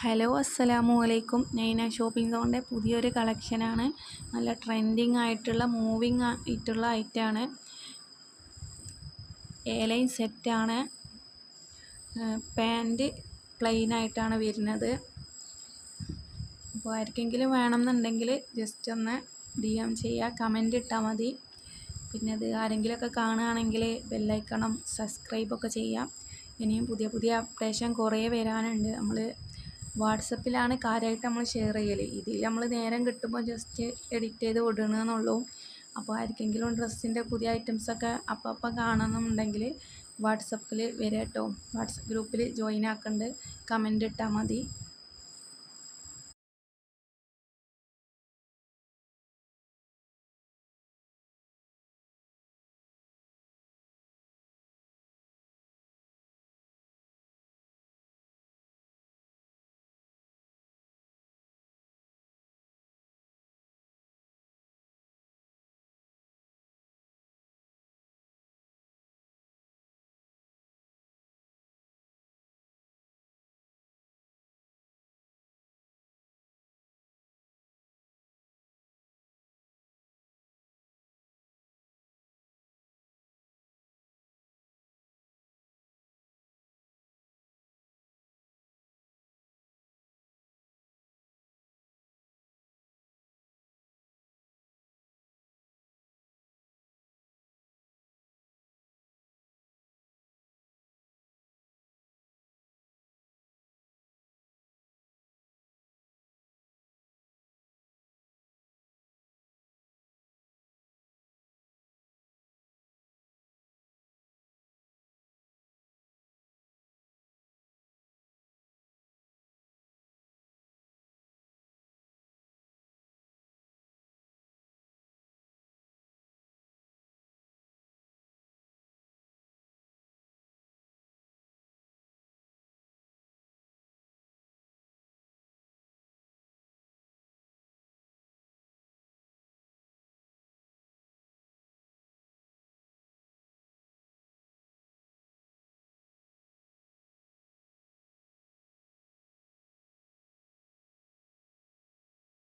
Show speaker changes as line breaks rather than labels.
Hello അസ്സലാമു അലൈക്കും. Naina shopping സോണിൻ്റെ പുതിയൊരു കളക്ഷനാണ്. നല്ല ട്രെൻഡിങ് ആയിട്ടുള്ള മൂവിങ് ആയിട്ടുള്ള ഐറ്റമാണ്. ലൈൻ സെറ്റാണ്. പാൻറ്റ് പ്ലെയിൻ ആയിട്ടാണ് വരുന്നത്. അപ്പോൾ ആർക്കെങ്കിലും വേണമെന്നുണ്ടെങ്കിൽ ജസ്റ്റ് ഒന്ന് DM ചെയ്യുക, കമൻ്റ് ഇട്ടാൽ മതി. പിന്നെ ഇത് ആരെങ്കിലുമൊക്കെ കാണുകയാണെങ്കിൽ ബെല്ലൈക്കണം സബ്സ്ക്രൈബൊക്കെ ചെയ്യാം. ഇനിയും പുതിയ പുതിയ അപ്ഡേഷൻ കുറേ വരാനുണ്ട്. നമ്മൾ വാട്സപ്പിലാണ് കാര്യമായിട്ട് നമ്മൾ ഷെയർ ചെയ്യൽ. ഇതിൽ നമ്മൾ നേരം കിട്ടുമ്പോൾ ജസ്റ്റ് എഡിറ്റ് ചെയ്ത് വിടണമെന്നുള്ളൂ. അപ്പോൾ ആർക്കെങ്കിലും ഡ്രസ്സിൻ്റെ പുതിയ ഐറ്റംസൊക്കെ അപ്പം കാണണമെന്നുണ്ടെങ്കിൽ വാട്സപ്പിൽ വരാം കേട്ടോ. വാട്സപ്പ് ഗ്രൂപ്പിൽ ജോയിൻ ആക്കുന്നുണ്ട്, കമൻ്റ് ഇട്ടാൽ മതി.